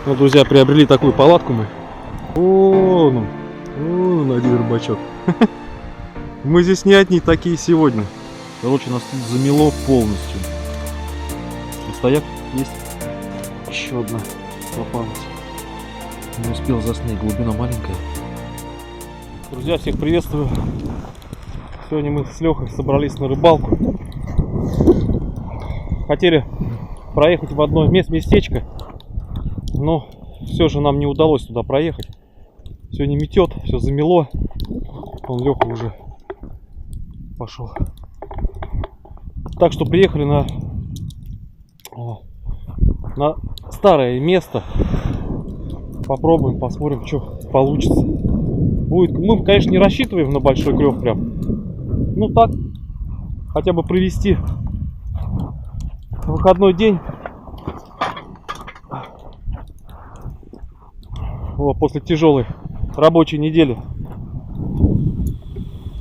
Ну, друзья, приобрели такую палатку мы. Вон он, один рыбачок. Мы здесь не одни такие сегодня. Короче, нас тут замело полностью. Стояк есть. Еще одна попалась. Не успел заснять, глубина маленькая. Друзья, всех приветствую. Сегодня мы с Лехой собрались на рыбалку. Хотели проехать в одно местечко, но все же нам не удалось туда проехать. Сегодня метет, все замело. Вон Леха уже пошел. Так что приехали на старое место. Попробуем, посмотрим, что получится. Будет. Мы, конечно, не рассчитываем на большой клев прям. Ну так, хотя бы провести выходной день. После тяжелой рабочей недели.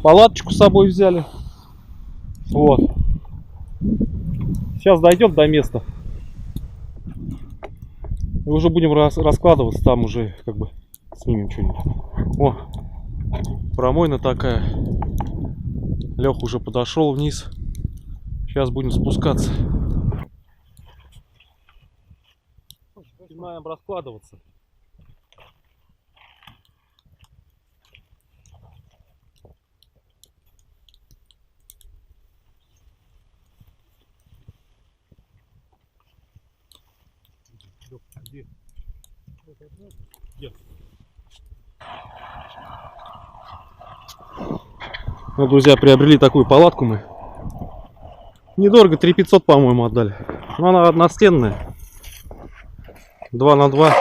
Палаточку с собой взяли. Вот. Сейчас дойдем до места. И уже будем раскладываться. Там уже как бы снимем что-нибудь. О, промойна такая. Леха уже подошел вниз. Сейчас будем спускаться. Начинаем раскладываться. Ну, друзья, приобрели такую палатку мы. Недорого, 3500, по-моему, отдали. Но она одностенная. 2 на 2.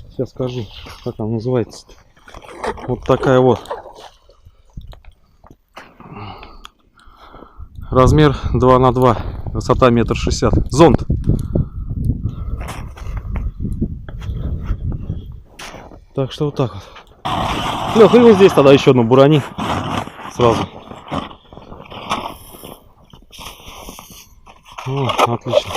Сейчас скажу, как она называется. Вот такая вот. Размер 2 на 2. Высота 1,60 м. Зонт. Так что вот так вот. Лех, и вот здесь тогда еще одну бурани. Сразу. О, отлично.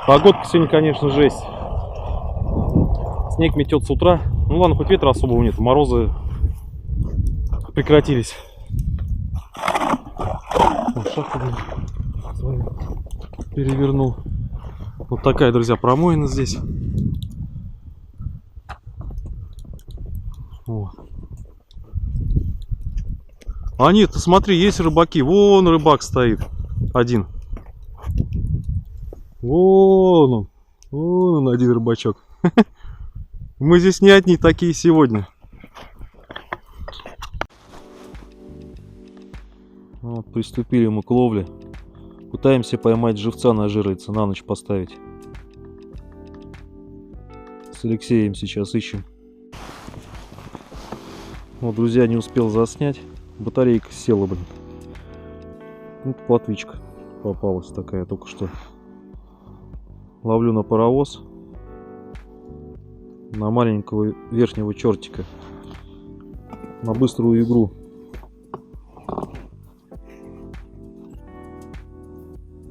Погодка сегодня, конечно, жесть. Снег метет с утра. Ну ладно, хоть ветра особого нет, морозы прекратились. Шахту перевернул. Вот такая, друзья, промоина здесь. О. А нет, ты смотри, есть рыбаки. Вон рыбак стоит. Один. Вон он один рыбачок. Мы здесь не одни такие сегодня. Вот, приступили мы к ловле. Пытаемся поймать живца на жирице, на ночь поставить. С Алексеем сейчас ищем. Вот, друзья, не успел заснять. Батарейка села, блин. Вот плотвичка попалась такая только что. Ловлю на паровоз. На маленького верхнего чертика. На быструю игру.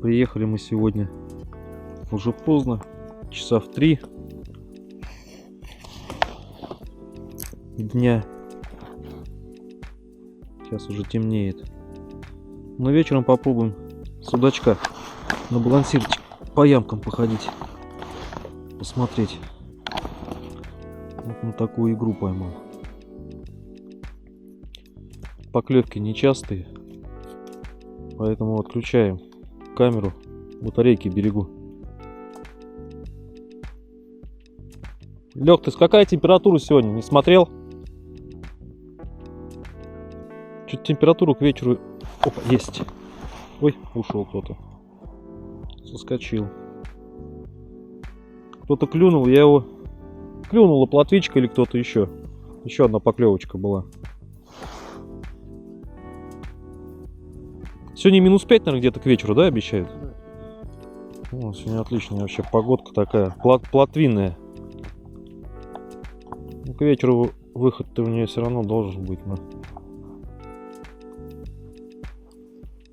Приехали мы сегодня уже поздно. Часа в 3 дня. Сейчас уже темнеет. Но вечером попробуем судачка на балансирчик по ямкам походить. Посмотреть. Вот на такую игру поймал. Поклевки нечастые. Поэтому отключаем камеру. Батарейки берегу. Лёг, ты какая температура сегодня? Не смотрел? Что-то температуру к вечеру... Опа, есть. Ой, ушел кто-то. Соскочил. Кто-то клюнул, я его... Клюнула плотвичка или кто-то еще. Еще одна поклевочка была. Сегодня -5, наверное, где-то к вечеру, да, обещают? Ну, сегодня отличная вообще погодка такая, плотвинная. Ну, к вечеру выход-то у нее все равно должен быть. Но...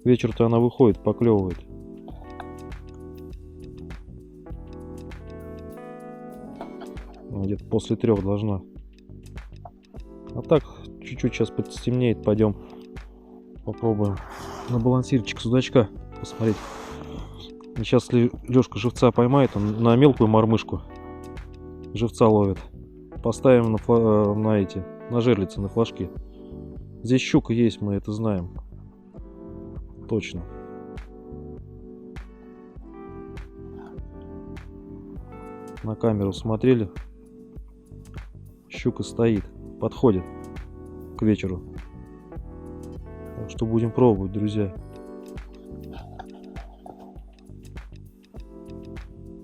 К вечеру-то она выходит, поклевывает. Где-то после 3 должна. А так, чуть-чуть сейчас подстемнеет, пойдем попробуем на балансирчик судачка посмотреть. И сейчас, если Лёшка живца поймает, он на мелкую мормышку живца ловит. Поставим на жерлицы, на флажки. Здесь щука есть, мы это знаем. Точно. На камеру смотрели. Щука стоит, подходит к вечеру. Так что будем пробовать, друзья.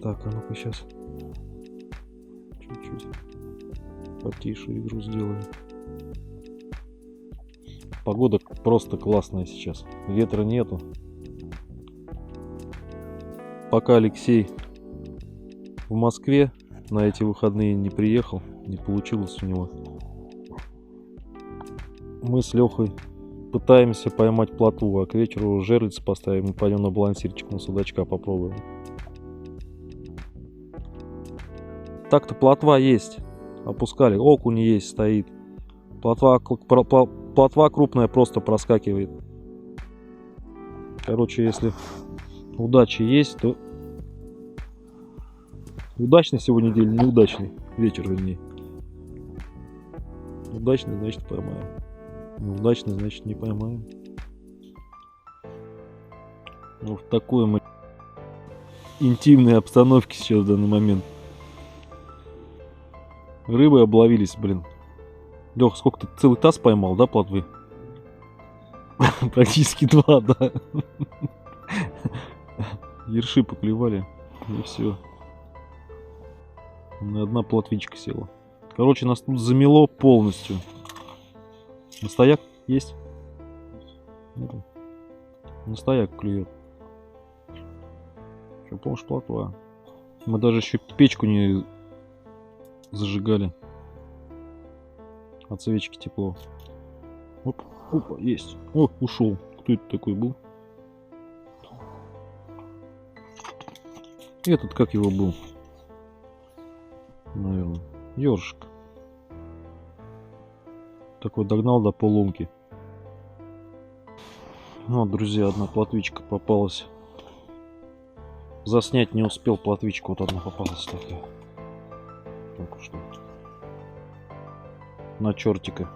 Так, а ну-ка сейчас чуть-чуть потише игру сделаем. Погода просто классная сейчас. Ветра нету. Пока Алексей в Москве на эти выходные не приехал, не получилось у него. Мы с Лехой пытаемся поймать плотву, а к вечеру жерлицы поставим и пойдем на балансирчик, на судачка попробуем. Так-то плотва есть. Опускали. Окунь есть, стоит. Плотва крупная просто проскакивает. Короче, если удача есть, то... Удачный сегодня день, неудачный. Вечер, вернее. Удачный, значит, поймаем. Неудачный, значит, не поймаем. Вот в такой мы интимной обстановке сейчас в данный момент. Рыбы обловились, блин. Лех, сколько ты целый таз поймал, да, плотвы? Практически 2, да. Ерши поклевали, и все. Одна плотвичка села. Короче, нас тут замело полностью. Настояк есть? Настояк клюет. Что, помнишь, плотва? Мы даже еще печку не зажигали. От свечки тепло. Оп, опа, есть. О, ушел. Кто это такой был? Этот, как его был? Наверное, ёршик. Такой догнал до поломки. Вот, друзья, одна плотвичка попалась. Заснять не успел, плотвичка вот одна попалась такая. Только что. На чертика.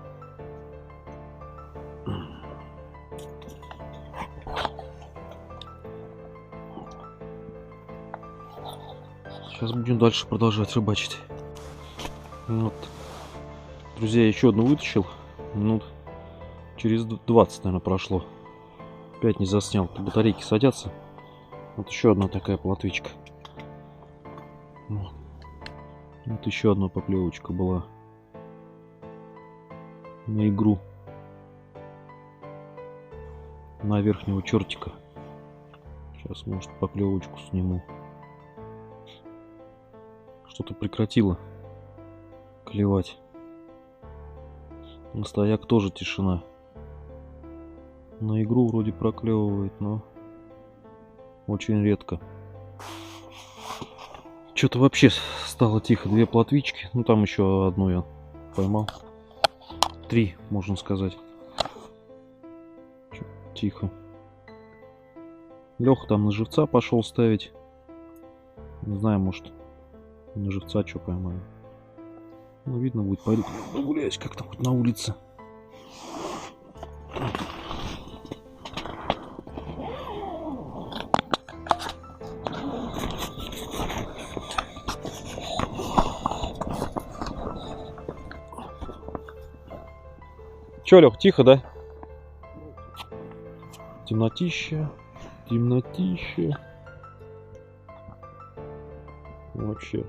Сейчас будем дальше продолжать рыбачить. Вот. Друзья, еще одну вытащил. Минут через 20, наверное, прошло. Опять не заснял. Батарейки садятся. Вот еще одна такая плотвичка. Вот еще одна поклевочка была. На игру. На верхнего чертика. Сейчас, может, поклевочку сниму. Что-то прекратило клевать. На стояк тоже тишина. На игру вроде проклевывает, но очень редко. Что-то вообще стало тихо. 2 плотвички. Ну там еще одну я поймал. 3, можно сказать. Тихо. Леха там на живца пошел ставить. Не знаю, может на живца что поймаю. Ну, видно будет. Пойду прогуляюсь как-то вот на улице. Че, Лех, тихо, да? Темнотища. Темнотища. Вообще.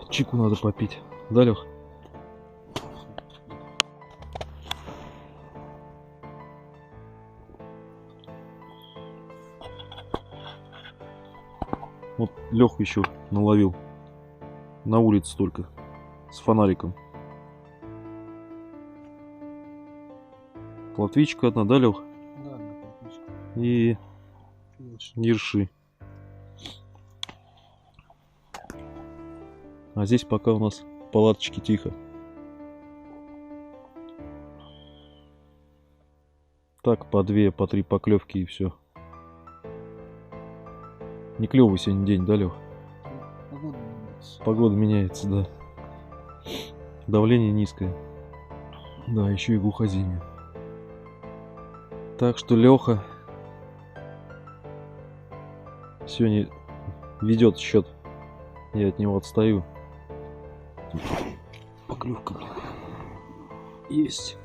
Чику надо попить. Да, Лех? Вот Леха еще наловил. На улице только. С фонариком. Плотвичка одна, да, Лех? Да, плотвичка. И ерши. А здесь пока у нас палаточки тихо. Так, по 2, по 3 поклевки и все. Не клевый сегодня день, да, Лех? Погода меняется. Погода меняется, да. Давление низкое. Да, еще и глухозимье. Так что Леха сегодня ведет счет. Я от него отстаю. Поклевка, блин. Есть.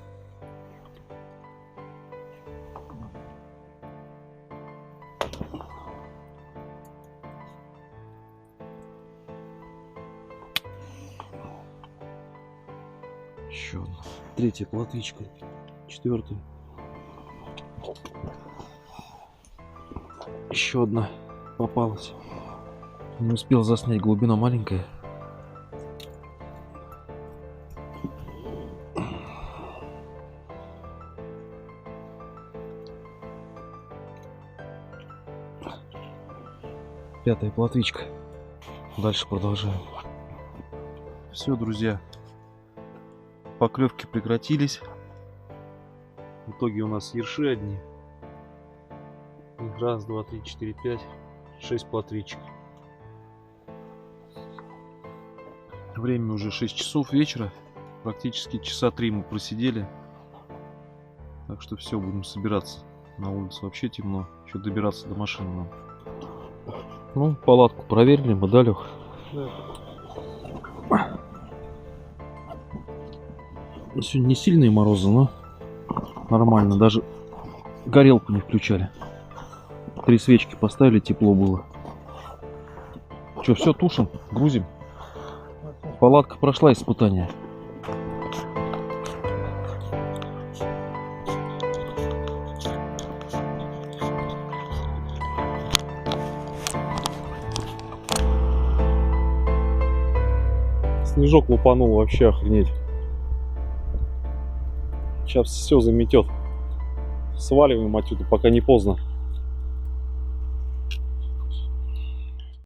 Еще одна. 3-я плотвичка. 4-я. Еще одна попалась. Не успел заснять, глубина маленькая. Пятая плотвичка. Дальше продолжаем. Все, друзья. Поклевки прекратились. В итоге у нас ерши одни. Их 1, 2, 3, 4, 5, 6 плотвичек. Время уже 6 часов вечера. Практически часа 3 мы просидели. Так что все, будем собираться. На улице вообще темно. Еще добираться до машины нам. Ну, палатку проверили мы, да, Лех? Да. Сегодня не сильные морозы, но нормально. Даже горелку не включали. 3 свечки поставили, тепло было. Что, все, тушим, грузим. Палатка прошла испытание. Снежок лупанул, вообще охренеть. Сейчас все заметет. Сваливаем отсюда, пока не поздно.